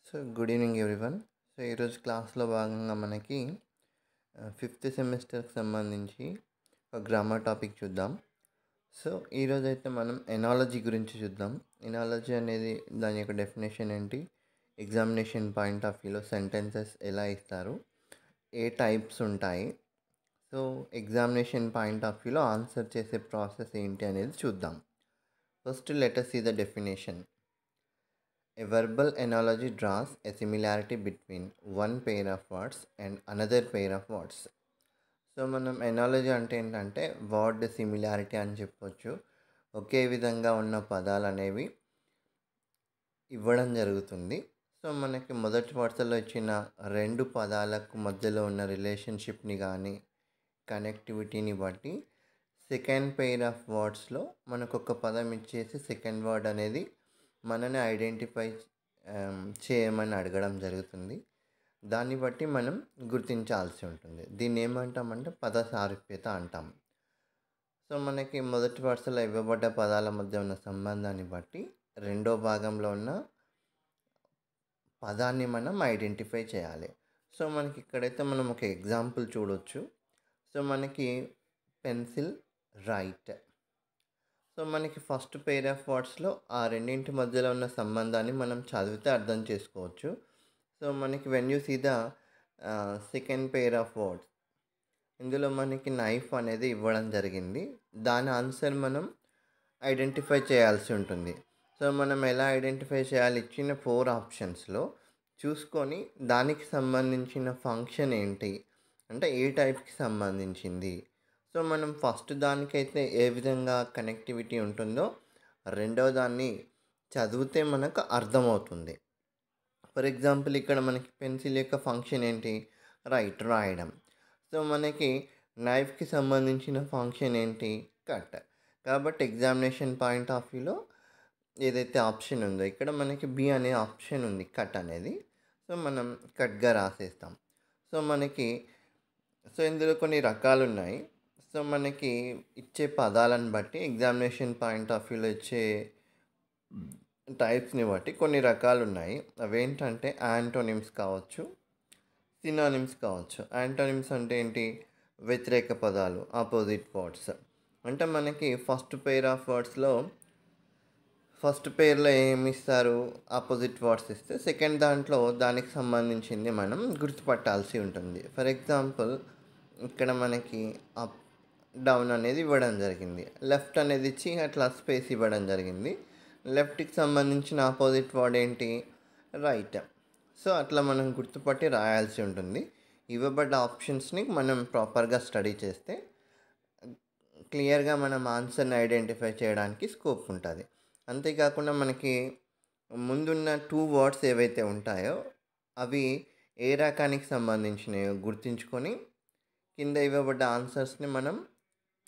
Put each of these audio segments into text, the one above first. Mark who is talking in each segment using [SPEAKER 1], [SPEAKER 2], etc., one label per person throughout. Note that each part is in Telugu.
[SPEAKER 1] So good evening everyone. So ఈరోజు క్లాస్లో భాగంగా మనకి ఫిఫ్త్ సెమిస్టర్కి సంబంధించి ఒక గ్రామర్ టాపిక్ చూద్దాం. సో ఈరోజైతే మనం ఎనాలజీ గురించి చూద్దాం. ఎనాలజీ అనేది దాని యొక్క డెఫినేషన్ ఏంటి, ఎగ్జామినేషన్ పాయింట్ ఆఫ్ వ్యూలో సెంటెన్సెస్ ఎలా ఇస్తారు, ఏ టైప్స్ ఉంటాయి, సో ఎగ్జామినేషన్ పాయింట్ ఆఫ్ వ్యూలో ఆన్సర్ చేసే ప్రాసెస్ ఏంటి అనేది చూద్దాం. First let us see the definition. A verbal analogy draws a similarity between one pair of words and another pair of words. So మనం ఎనాలజీ అంటే ఏంటంటే వర్డ్ సిమిలారిటీ అని చెప్పొచ్చు. ఒకే విధంగా ఉన్న పదాలు అనేవి ఇవ్వడం జరుగుతుంది. సో మనకి మొదటి వరుసలో ఇచ్చిన రెండు పదాలకు మధ్యలో ఉన్న రిలేషన్షిప్ని కానీ కనెక్టివిటీని బట్టి సెకండ్ పెయిర్ ఆఫ్ వర్డ్స్లో మనకు ఒక పదం ఇచ్చేసి సెకండ్ వర్డ్ అనేది మనని ఐడెంటిఫై చేయమని అడగడం జరుగుతుంది. దాన్ని బట్టి మనం గుర్తించాల్సి ఉంటుంది. దీన్ని ఏమంటామంటే పద సారూప్యత అంటాం. సో మనకి మొదటి వరుసలో ఇవ్వబడ్డ పదాల మధ్య ఉన్న సంబంధాన్ని బట్టి రెండో భాగంలో ఉన్న పదాన్ని మనం ఐడెంటిఫై చేయాలి. సో మనకి ఇక్కడైతే మనం ఒక ఎగ్జాంపుల్ చూడొచ్చు. సో మనకి పెన్సిల్, రైట్. సో మనకి ఫస్ట్ పెయిర్ ఆఫ్ వర్డ్స్లో ఆ రెండింటి మధ్యలో ఉన్న సంబంధాన్ని మనం చదివితే అర్థం చేసుకోవచ్చు. సో మనకి when you see the second pair of words, ఇందులో మనకి నైఫ్ అనేది ఇవ్వడం జరిగింది. దాని ఆన్సర్ మనం ఐడెంటిఫై చేయాల్సి ఉంటుంది. సో మనం ఎలా ఐడెంటిఫై చేయాలి, ఇచ్చిన 4 ఆప్షన్స్లో చూసుకొని దానికి సంబంధించిన ఫంక్షన్ ఏంటి అంటే ఏ టైప్కి సంబంధించింది. సో మనం ఫస్ట్ దానికైతే ఏ విధంగా కనెక్టివిటీ ఉంటుందో రెండో దాన్ని చదివితే మనకు అర్థమవుతుంది. ఫర్ ఎగ్జాంపుల్ ఇక్కడ మనకి పెన్సిల్ యొక్క ఫంక్షన్ ఏంటి, రైట్, రాయడం. సో మనకి నైఫ్కి సంబంధించిన ఫంక్షన్ ఏంటి, కట్. కాబట్టి ఎగ్జామినేషన్ పాయింట్ ఆఫ్ వ్యూలో ఏదైతే ఆప్షన్ ఉందో ఇక్కడ మనకి బి అనే ఆప్షన్ ఉంది, కట్ అనేది. సో మనం కట్గా రాసేస్తాం. సో ఇందులో కొన్ని రకాలు ఉన్నాయి. సో మనకి ఇచ్చే పదాలను బట్టి ఎగ్జామినేషన్ పాయింట్ ఆఫ్ వ్యూలో ఇచ్చే టైప్స్ని బట్టి కొన్ని రకాలు ఉన్నాయి. అవేంటంటే యాంటోనిమ్స్ కావచ్చు, సినానిమ్స్ కావచ్చు. యాంటోనిమ్స్ అంటే ఏంటి, వ్యతిరేక పదాలు, ఆపోజిట్ వర్డ్స్. అంటే మనకి ఫస్ట్ పెయిర్ ఆఫ్ వర్డ్స్లో ఫస్ట్ పెయిర్లో ఏమి ఇస్తారు, ఆపోజిట్ వర్డ్స్ ఇస్తే సెకండ్ దాంట్లో దానికి సంబంధించింది మనం గుర్తుపట్టాల్సి ఉంటుంది. ఫర్ ఎగ్జాంపుల్ ఇక్కడ మనకి అప్, డౌన్ అనేది ఇవ్వడం జరిగింది. లెఫ్ట్ అనేది ఇచ్చి అట్లా స్పేస్ ఇవ్వడం జరిగింది. లెఫ్ట్కి సంబంధించిన ఆపోజిట్ వర్డ్ ఏంటి, రైట్. సో అట్లా మనం గుర్తుపట్టి రాయాల్సి ఉంటుంది. ఇవ్వబడ్డ ఆప్షన్స్ని మనం ప్రాపర్గా స్టడీ చేస్తే క్లియర్గా మనం ఆన్సర్ని ఐడెంటిఫై చేయడానికి స్కోప్ ఉంటుంది. అంతేకాకుండా మనకి ముందున్న 2 వర్డ్స్ ఏవైతే ఉంటాయో అవి ఏ రకానికి సంబంధించినయో గుర్తుంచుకొని కింద ఇవ్వబడ్డ ఆన్సర్స్ని మనం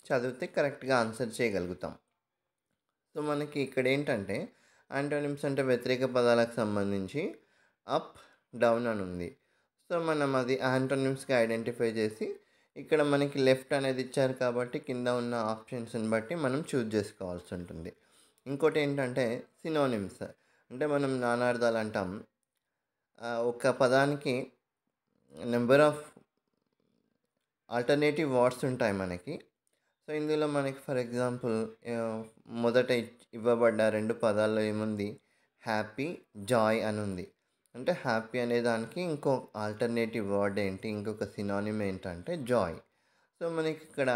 [SPEAKER 1] చదివితే కరెక్ట్గా ఆన్సర్ చేయగలుగుతాం. సో మనకి ఇక్కడ ఏంటంటే యాంటోనిమ్స్ అంటే వ్యతిరేక పదాలకు సంబంధించి అప్, డౌన్ అని ఉంది. సో మనం అది యాంటోనిమ్స్గా ఐడెంటిఫై చేసి ఇక్కడ మనకి లెఫ్ట్ అనేది ఇచ్చారు కాబట్టి కింద ఉన్న ఆప్షన్స్ని బట్టి మనం చూజ్ చేసుకోవాల్సి ఉంటుంది. ఇంకోటి ఏంటంటే సినోనిమ్స్, అంటే మనం నానార్థాలు అంటాం. ఒక పదానికి నెంబర్ ఆఫ్ ఆల్టర్నేటివ్ వర్డ్స్ ఉంటాయి మనకి. సో ఇందులో మనకి ఫర్ ఎగ్జాంపుల్ మొదట ఇవ్వబడ్డ 2 పదాల్లో ఏముంది, హ్యాపీ, జాయ్ అని ఉంది. అంటే హ్యాపీ అనే దానికి ఇంకో ఆల్టర్నేటివ్ వర్డ్ ఏంటి, ఇంకొక సినానిమ్ ఏంటంటే జాయ్. సో మనకి ఇక్కడ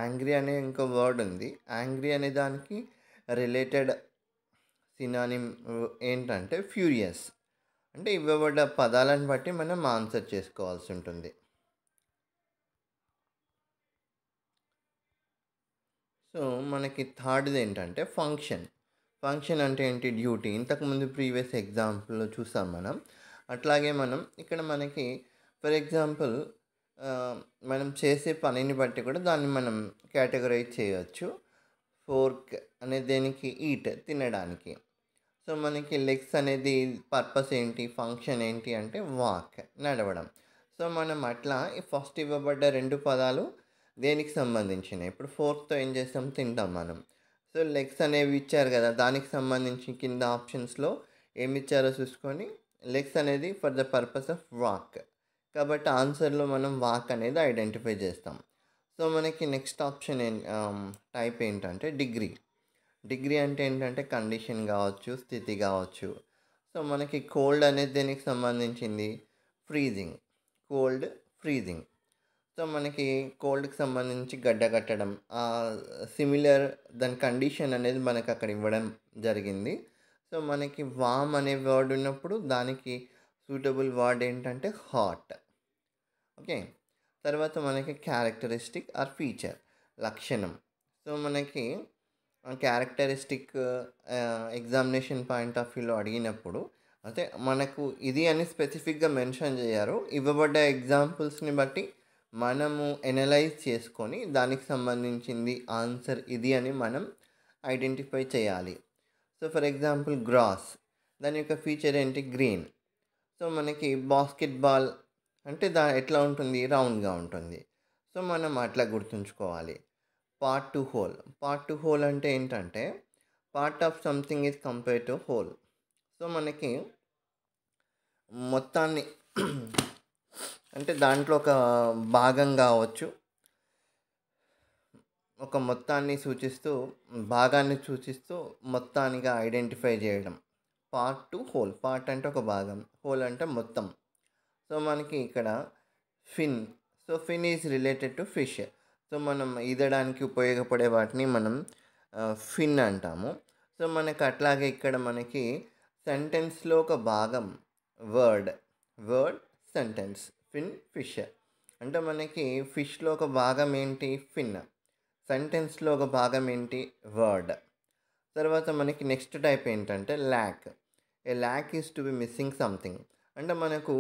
[SPEAKER 1] యాంగ్రీ అనే ఇంకో వర్డ్ ఉంది. యాంగ్రీ అనే దానికి రిలేటెడ్ సినానిమ్ ఏంటంటే ఫ్యూరియస్. అంటే ఇవ్వబడ్డ పదాలను బట్టి మనం ఆన్సర్ చేసుకోవాల్సి ఉంటుంది. సో మనకి థర్డ్ది ఏంటంటే ఫంక్షన్. ఫంక్షన్ అంటే ఏంటి, డ్యూటీ. ఇంతకుముందు ప్రీవియస్ ఎగ్జాంపుల్లో చూసాం మనం. అట్లాగే మనం ఇక్కడ మనకి ఫర్ ఎగ్జాంపుల్ మనం చేసే పనిని బట్టి కూడా దాన్ని మనం కేటగరైజ్ చేయవచ్చు. ఫోర్క్ అనే దేనికి, ఈట్, తినడానికి. సో మనకి లెగ్స్ అనేది పర్పస్ ఏంటి, ఫంక్షన్ ఏంటి అంటే వాక్, నడవడం. సో మనం అట్లా ఫస్ట్ ఇవ్వబడ్డ 2 పదాలు దేనికి సంబంధించినవి. ఇప్పుడు ఫోర్క్తో ఏం చేస్తాం, తింటాం మనం. సో లెగ్స్ అనేవి ఇచ్చారు కదా, దానికి సంబంధించి కింద ఆప్షన్స్లో ఏమి ఇచ్చారో చూసుకొని లెగ్స్ అనేది for the purpose of walk. కాబట్టి ఆన్సర్లో మనం వాక్ అనేది ఐడెంటిఫై చేస్తాం. సో మనకి నెక్స్ట్ ఆప్షన్ టైప్ ఏంటంటే డిగ్రీ. డిగ్రీ అంటే ఏంటంటే కండిషన్ కావచ్చు, స్థితి కావచ్చు. సో మనకి కోల్డ్ అనేది దేనికి సంబంధించింది? ఫ్రీజింగ్. Cold, freezing. సో మనకి కోల్డ్కి సంబంధించి గడ్డ కట్టడం, సిమిలర్ దాని కండిషన్ అనేది మనకు అక్కడ ఇవ్వడం జరిగింది. సో మనకి వామ్ అనే వర్డ్ ఉన్నప్పుడు దానికి సూటబుల్ వర్డ్ ఏంటంటే హాట్. ఓకే. తర్వాత మనకి క్యారెక్టరిస్టిక్ ఆర్ ఫీచర్, లక్షణం. సో మనకి క్యారెక్టరిస్టిక్ ఎగ్జామినేషన్ పాయింట్ ఆఫ్ వ్యూలో అడిగినప్పుడు అంటే మనకు ఇది అని స్పెసిఫిక్గా మెన్షన్ చేయరు. ఇవ్వబడ్డ ఎగ్జాంపుల్స్ని బట్టి మనము ఎనలైజ్ చేసుకొని దానికి సంబంధించింది ఆన్సర్ ఇది అని మనం ఐడెంటిఫై చేయాలి. సో ఫర్ ఎగ్జాంపుల్ గ్రాస్, దాని యొక్క ఫీచర్ ఏంటి? గ్రీన్. సో మనకి బాస్కెట్బాల్ అంటే ఎట్లా ఉంటుంది? రౌండ్గా ఉంటుంది. సో మనం అట్లా గుర్తుంచుకోవాలి. Part to whole. Part to whole అంటే ఏంటంటే part of something is compare to whole. So మనకి మొత్తాన్ని అంటే దాంట్లో ఒక భాగం కావచ్చు, ఒక మొత్తాన్ని సూచిస్తూ, భాగాన్ని సూచిస్తూ మొత్తానిగా ఐడెంటిఫై చేయడం. Part to whole. పార్ట్ అంటే ఒక భాగం, హోల్ అంటే మొత్తం. సో మనకి ఇక్కడ fin. So fin is related to fish. So మనం ఈదడానికి ఉపయోగపడే వాటిని మనం ఫిన్ అంటాము. సో మనకు అట్లాగే ఇక్కడ మనకి సెంటెన్స్లో ఒక భాగం వర్డ్, సెంటెన్స్, ఫిన్, ఫిష్. అంటే మనకి ఫిష్లో ఒక భాగం ఏంటి? ఫిన్. సెంటెన్స్లో ఒక భాగం ఏంటి? వర్డ్. తర్వాత మనకి నెక్స్ట్ టైప్ ఏంటంటే lack. A lack is to be missing something. అంటే మనకు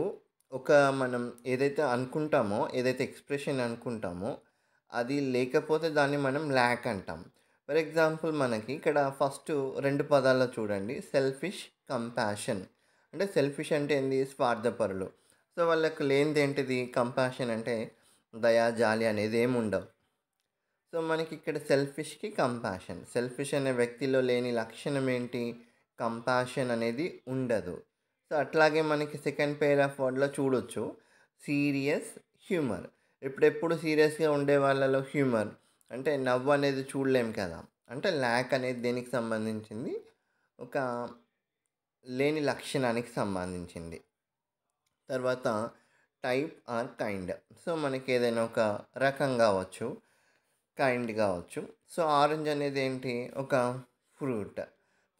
[SPEAKER 1] మనం ఏదైతే అనుకుంటామో, ఏదైతే ఎక్స్ప్రెషన్ అనుకుంటామో అది లేకపోతే దాన్ని మనం ల్యాక్ అంటాం. ఫర్ ఎగ్జాంపుల్ మనకి ఇక్కడ ఫస్ట్ 2 పదాల్లో చూడండి, సెల్ఫిష్, కంపాషన్. అంటే సెల్ఫిష్ అంటే ఏంది? స్వార్థపరులు. సో వాళ్ళకు లేనిది ఏంటిది? కంపాషన్ అంటే దయా, జాలి అనేది ఏమి ఉండవు. సో మనకి ఇక్కడ సెల్ఫిష్కి కంపాషన్. సెల్ఫిష్ అనే వ్యక్తిలో లేని లక్షణం ఏంటి? కంపాషన్ అనేది ఉండదు. సో అట్లాగే మనకి సెకండ్ పేర్ ఆఫ్ వర్డ్లో చూడొచ్చు, సీరియస్, హ్యూమర్. ఎప్పుడు సీరియస్గా ఉండే వాళ్ళలో హ్యూమర్ అంటే నవ్వు అనేది చూడలేం కదా. అంటే ల్యాక్ అనేది దేనికి సంబంధించింది? ఒక లేని లక్షణానికి సంబంధించింది. తర్వాత టైప్ ఆర్ కైండ్. సో మనకి ఏదైనా ఒక రకం కావచ్చు, కైండ్ కావచ్చు. సో ఆరెంజ్ అనేది ఏంటి? ఒక ఫ్రూట్.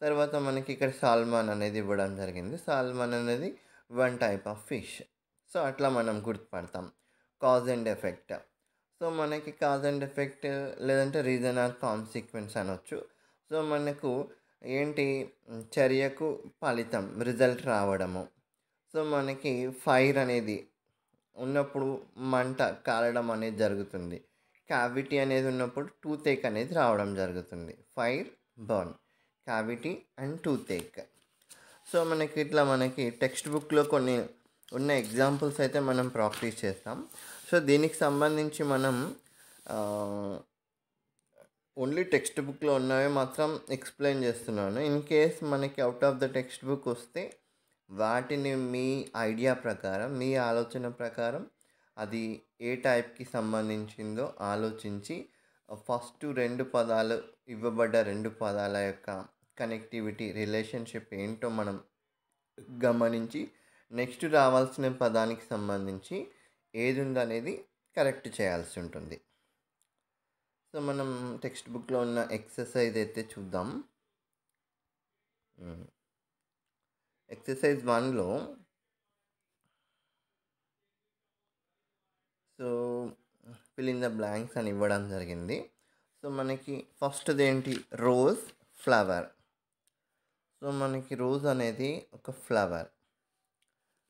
[SPEAKER 1] తర్వాత మనకి ఇక్కడ సాల్మన్ అనేది ఇవ్వడం జరిగింది. సాల్మన్ అనేది one type of fish. So అట్లా మనం గుర్తుపడతాం. Cause and effect. సో మనకి కాజ్ అండ్ ఎఫెక్ట్ లేదంటే రీజన్ ఆర్ కాన్సిక్వెన్స్ అనొచ్చు. సో మనకు ఏంటి? చర్యకు ఫలితం, రిజల్ట్ రావడము. సో మనకి ఫైర్ అనేది ఉన్నప్పుడు మంట కాలడం అనేది జరుగుతుంది. క్యావిటీ అనేది ఉన్నప్పుడు టూతేక్ అనేది రావడం జరుగుతుంది. Fire, burn, cavity and toothache. So మనకి ఇట్లా మనకి టెక్స్ట్ బుక్లో కొన్ని ఉన్న ఎగ్జాంపుల్స్ అయితే మనం ప్రాక్టీస్ చేస్తాం. సో దీనికి సంబంధించి మనం ఓన్లీ టెక్స్ట్ బుక్లో ఉన్నవే మాత్రం ఎక్స్ప్లెయిన్ చేస్తున్నాను. ఇన్ కేస్ మనకి out of the text book వస్తే వాటిని మీ ఐడియా ప్రకారం, మీ ఆలోచన ప్రకారం అది ఏ టైప్కి సంబంధించిందో ఆలోచించి ఫస్ట్ 2 పదాలు, ఇవ్వబడ్డ 2 పదాల యొక్క కనెక్టివిటీ, రిలేషన్షిప్ ఏంటో మనం గమనించి నెక్స్ట్ రావాల్సిన పదానికి సంబంధించి ఏది ఉందనేది కరెక్ట్ చేయాల్సి ఉంటుంది. సో మనం టెక్స్ట్ బుక్లో ఉన్న ఎక్సర్సైజ్ అయితే చూద్దాం. ఎక్సర్సైజ్ 1లో so fill in the blanks అని ఇవ్వడం జరిగింది. సో మనకి ఫస్ట్ది ఏంటి? Rose, flower. సో మనకి రోజ్ అనేది ఒక ఫ్లవర్.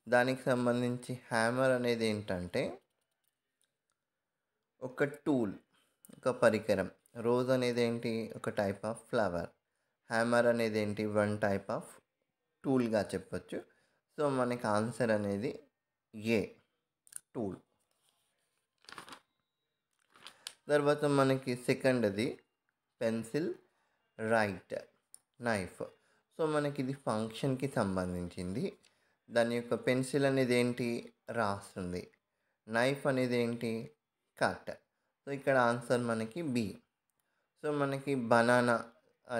[SPEAKER 1] దానికి సంబంధించి హ్యామర్ అనేది ఏంటంటే ఒక టూల్, ఒక పరికరం. రోజ్ అనేది ఏంటి? ఒక టైప్ ఆఫ్ ఫ్లవర్. హ్యామర్ అనేది ఏంటి? వన్ టైప్ ఆఫ్ టూల్గా చెప్పొచ్చు. సో మనకి ఆన్సర్ అనేది ఏ, టూల్. తర్వాత మనకి సెకండ్ది పెన్సిల్, రైట్, నైఫ్. సో మనకి ఇది ఫంక్షన్కి సంబంధించింది. దాని యొక్క పెన్సిల్ అనేది ఏంటి, రాస్తుంది. నైఫ్ అనేది ఏంటి, కట్. సో ఇక్కడ ఆన్సర్ మనకి బి. సో మనకి బనానా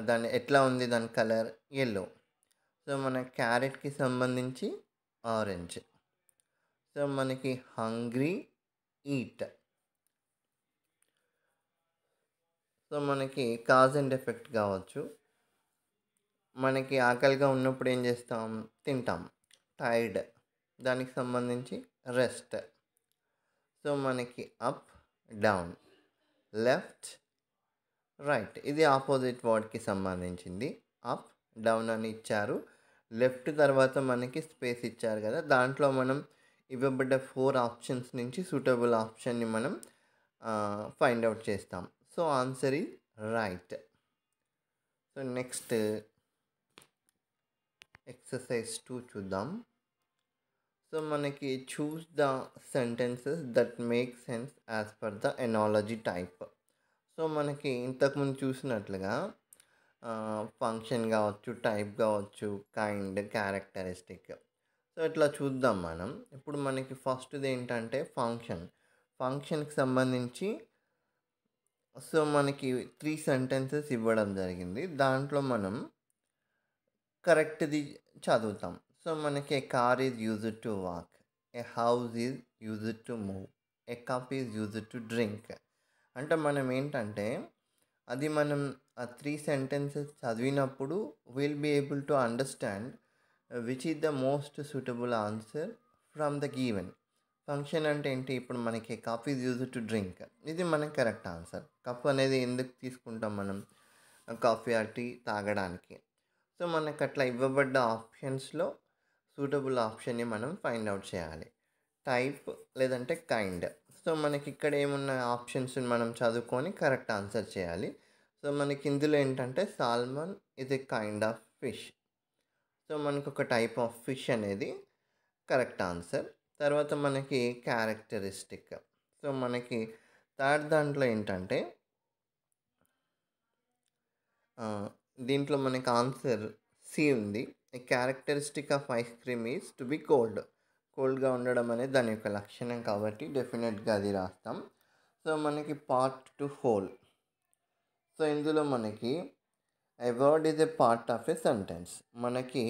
[SPEAKER 1] దాని ఎట్లా ఉంది, దాని కలర్ ఎల్లో. సో మన క్యారెట్కి సంబంధించి ఆరెంజ్. సో మనకి హంగ్రీ, ఈట్. సో మనకి కాజ్ అండ్ ఎఫెక్ట్ కావచ్చు. మనకి ఆకలిగా ఉన్నప్పుడు ఏం చేస్తాం, తింటాం. టైర్డ్, దానికి సంబంధించి రెస్ట్. సో మనకి అప్, డౌన్, లెఫ్ట్, రైట్. ఇది ఆపోజిట్ వర్డ్కి సంబంధించింది. అప్, డౌన్ అని ఇచ్చారు. లెఫ్ట్ తర్వాత మనకి స్పేస్ ఇచ్చారు కదా, దాంట్లో మనం ఇవ్వబడ్డ 4 ఆప్షన్స్ నుంచి సూటబుల్ ఆప్షన్ని మనం ఫైండ్ అవుట్ చేస్తాం. So answer is right. So next exercise 2 చూద్దాం. సో మనకి choose the sentences that make sense as per the analogy type. So మనకి ఇంతకుముందు చూసినట్లుగా ఫంక్షన్ కావచ్చు, టైప్ కావచ్చు, కైండ్, క్యారెక్టరిస్టిక్. సో ఇట్లా చూద్దాం మనం. ఇప్పుడు మనకి ఫస్ట్ది ఏంటంటే ఫంక్షన్కి సంబంధించి. సో మనకి 3 సెంటెన్సెస్ ఇవ్వడం జరిగింది. దాంట్లో మనం కరెక్ట్ది చదువుతాం. సో మనకి a car is used to walk, a house is used to move, a cup is used to drink. అంటే మనం ఏంటంటే అది మనం ఆ 3 సెంటెన్సెస్ చదివినప్పుడు will be able to understand which is the most suitable answer from the given. Function అంటే ఏంటి, ఇప్పుడు మనకి cup is used to drink, ఇది మనకి కరెక్ట్ ఆన్సర్. కప్ అనేది ఎందుకు తీసుకుంటాం మనం, కాఫీ ఆర్ టీ తాగడానికి. సో మనకు అట్లా ఇవ్వబడ్డ ఆప్షన్స్లో సూటబుల్ ఆప్షన్ని మనం ఫైండ్ అవుట్ చేయాలి. టైప్ లేదంటే కైండ్. సో మనకి ఇక్కడ ఏమున్న ఆప్షన్స్ మనం చదువుకొని కరెక్ట్ ఆన్సర్ చేయాలి. సో మనకి ఇందులో ఏంటంటే salmon is a kind of fish. So మనకు ఒక టైప్ ఆఫ్ ఫిష్ అనేది కరెక్ట్ ఆన్సర్. తర్వాత మనకి క్యారెక్టరిస్టిక్. సో మనకి థర్డ్ దాంట్లో ఏంటంటే దీంట్లో మనకి ఆన్సర్ సి ఉంది. A characteristic of ice cream is to be కోల్డ్గా ఉండడం అనేది దాని యొక్క లక్షణం, కాబట్టి డెఫినెట్గా అది రాస్తాం. సో మనకి పార్ట్ టు హోల్. సో ఇందులో మనకి a word is a part of a sentence. మనకి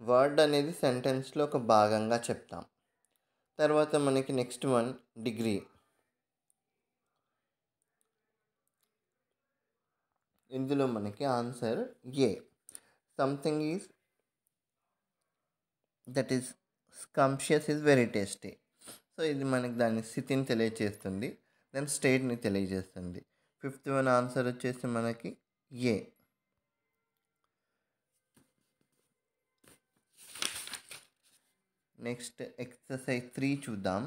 [SPEAKER 1] వర్డ్ అనేది సెంటెన్స్లో ఒక భాగంగా చెప్తాం. తర్వాత మనకి నెక్స్ట్ వన్ డిగ్రీ. ఇందులో మనకి answer A. Something is that is scrumptious is very tasty. So ఇది మనకి దాని స్థితిని తెలియజేస్తుంది, దాని స్టేట్ని తెలియజేస్తుంది. ఫిఫ్త్ వన్ ఆన్సర్ వచ్చేసి మనకి ఏ. నెక్స్ట్ ఎక్సర్సైజ్ 3 చూద్దాం.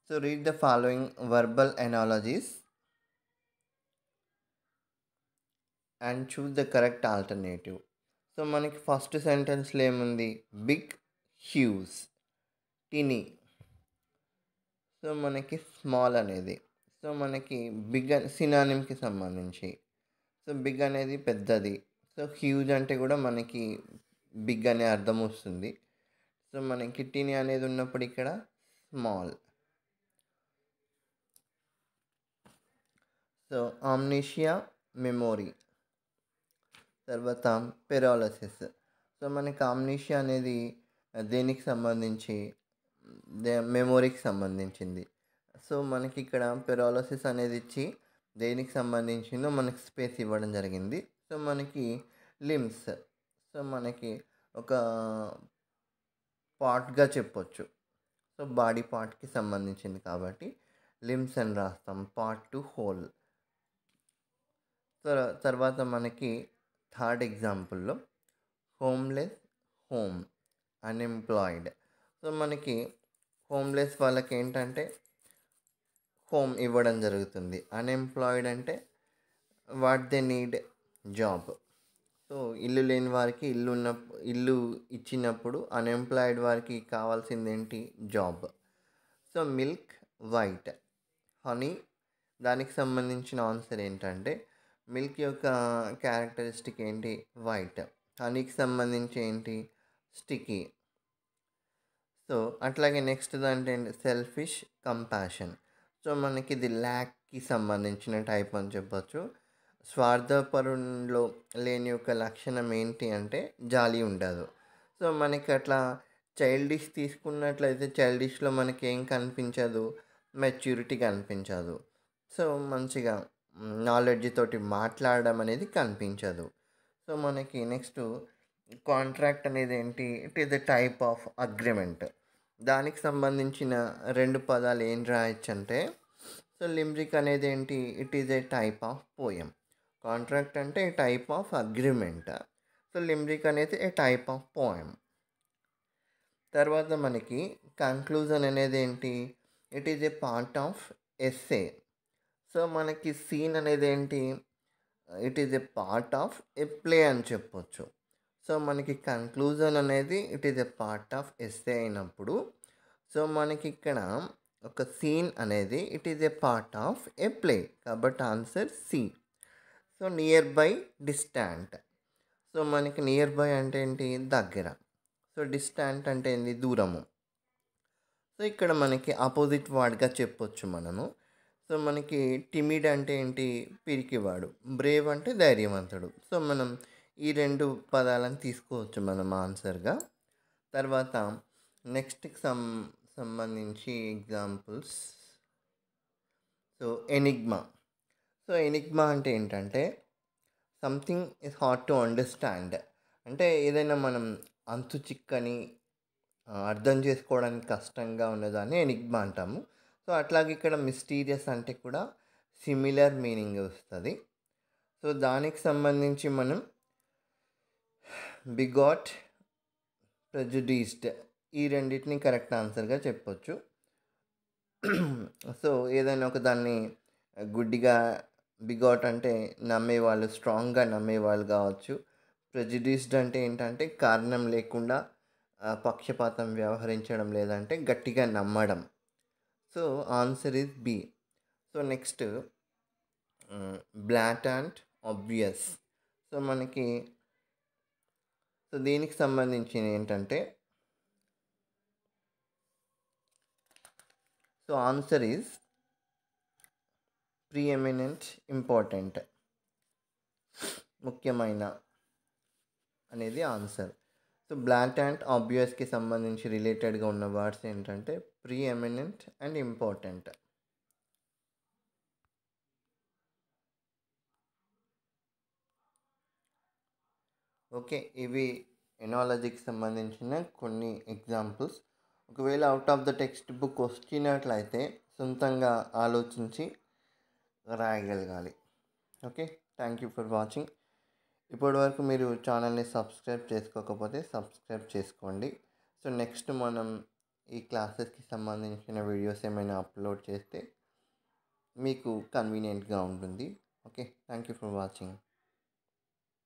[SPEAKER 1] So read the following verbal analogies and choose the correct alternative. So మనకి ఫస్ట్ సెంటెన్స్లో ఏముంది, బిగ్, హ్యూజ్, టినీ. సో మనకి స్మాల్ అనేది. సో మనకి బిగ్ సినానిమ్కి సంబంధించి. సో బిగ్ అనేది పెద్దది. సో హ్యూజ్ అంటే కూడా మనకి బిగ్ అనే అర్థం వస్తుంది. సో మనకి టినీ అనేది ఉన్నప్పుడు ఇక్కడ స్మాల్. So amnesia, memory. తర్వాత పెరాలసిస్. సో మనకి ఆమ్నీషియా అనేది దేనికి సంబంధించి, మెమొరీకి సంబంధించింది. సో మనకి ఇక్కడ పెరాలసిస్ అనేది ఇచ్చి దేనికి సంబంధించిందో మనకి స్పేస్ ఇవ్వడం జరిగింది. సో మనకి లిమ్స్. సో మనకి ఒక పార్ట్గా చెప్పొచ్చు. సో బాడీ పార్ట్కి సంబంధించింది కాబట్టి లిమ్స్ అని రాస్తాం. Part to whole. తర్వాత మనకి థర్డ్ ఎగ్జాంపుల్లో హోమ్లెస్, హోమ్, అన్ఎంప్లాయిడ్. సో మనకి హోమ్లెస్ వాళ్ళకి ఏంటంటే హోమ్ ఇవ్వడం జరుగుతుంది. అన్ఎంప్లాయిడ్ అంటే what they need job. So ఇల్లు లేని వారికి ఇల్లు ఇచ్చినప్పుడు అన్ఎంప్లాయిడ్ వారికి కావాల్సింది ఏంటి, job. So milk, white, honey, దానికి సంబంధించిన ఆన్సర్ ఏంటంటే మిల్క్ యొక్క క్యారెక్టరిస్టిక్ ఏంటి? వైట్. హనీకి సంబంధించి ఏంటి? స్టిక్కీ. సో అట్లాగే నెక్స్ట్ దాంట్లో ఏంటి? Selfish, compassion. సో మనకి ఇది ల్యాక్కి సంబంధించిన టైప్ అని చెప్పొచ్చు. స్వార్థపరులో లేని యొక్క లక్షణం ఏంటి అంటే జాలి ఉండదు. సో మనకి అట్లా చైల్డిష్ తీసుకున్నట్లయితే చైల్డిష్లో మనకి ఏం కనిపించదు? మెచ్యూరిటీ కనిపించదు. సో మంచిగా నాలెడ్జ్ తోటి మాట్లాడడం అనేది కనిపించదు. సో మనకి నెక్స్ట్ కాంట్రాక్ట్ అనేది ఏంటి? It is the type of agreement. దానికి సంబంధించిన 2 పదాలు ఏం రాయొచ్చు అంటే, సో లిమ్రిక్ అనేది ఏంటి? It is A type of poem. Contract అంటే ఏ టైప్ ఆఫ్ అగ్రిమెంట్. సో లిమ్రిక్ అనేది ఏ టైప్ ఆఫ్ పోయం. తర్వాత మనకి కంక్లూజన్ అనేది ఏంటి? It is a part of essay. So మనకి సీన్ అనేది ఏంటి? It is a part of a play అని చెప్పొచ్చు. సో మనకి కంక్లూజన్ అనేది it is a part of essay అయినప్పుడు, సో మనకి ఇక్కడ ఒక సీన్ అనేది it is a part of a play. కాబట్టి answer C. So near by, distant. So మనకి నియర్ బై అంటే ఏంటి? దగ్గర. సో డిస్టాంట్ అంటే ఏంటి? దూరము. సో ఇక్కడ మనకి ఆపోజిట్ వర్డ్గా చెప్పొచ్చు మనము. సో మనకి టిమిడ్ అంటే ఏంటి? పిరికివాడు. బ్రేవ్ అంటే ధైర్యవంతుడు. సో మనం ఈ 2 పదాలను తీసుకోవచ్చు మనం ఆన్సర్గా. తర్వాత నెక్స్ట్కి సంబంధించి examples. So Enigma. So Enigma అంటే ఏంటంటే something is hard to understand. అంటే ఏదైనా మనం అంతు చిక్కని అర్థం చేసుకోవడానికి కష్టంగా ఉన్నదాన్ని ఎనిగ్మా అంటాము. సో అట్లాగే ఇక్కడ మిస్టీరియస్ అంటే కూడా సిమిలర్ మీనింగ్ వస్తుంది. సో దానికి సంబంధించి మనం బిగాట్, ప్రెజుడీస్డ్ ఈ రెండింటిని కరెక్ట్ ఆన్సర్గా చెప్పొచ్చు. సో ఏదైనా ఒక దాన్ని గుడ్డిగా బిగాట్ అంటే నమ్మేవాళ్ళు, స్ట్రాంగ్గా నమ్మేవాళ్ళు కావచ్చు. ప్రెజుడీస్డ్ అంటే ఏంటంటే కారణం లేకుండా పక్షపాతం వ్యవహరించడం, లేదంటే గట్టిగా నమ్మడం. So answer is B. So next blatant, obvious. So మనకి సో దీనికి సంబంధించి ఏంటంటే, so answer is preeminent, important. ముఖ్యమైన అనేది ఆన్సర్. సో బ్లాటెంట్, ఆబ్వియస్కి సంబంధించి రిలేటెడ్గా ఉన్న వర్డ్స్ ఏంటంటే ప్రీఎమినెంట్ అండ్ ఇంపార్టెంట్. ఓకే, ఇవి ఎనాలజీకి సంబంధించిన కొన్ని ఎగ్జాంపుల్స్. ఒకవేళ out of the text book వచ్చినట్లయితే సొంతంగా ఆలోచించి రాయగలగాలి. Okay, thank you for watching. ఇప్పటివరకు మీరు ఛానల్ని సబ్స్క్రైబ్ చేసుకోకపోతే సబ్స్క్రైబ్ చేసుకోండి. సో నెక్స్ట్ మనం ఈ క్లాసెస్కి సంబంధించిన వీడియోస్ ఏమైనా అప్లోడ్ చేస్తే మీకు కన్వీనియంట్గా ఉంటుంది. Okay, thank you for watching.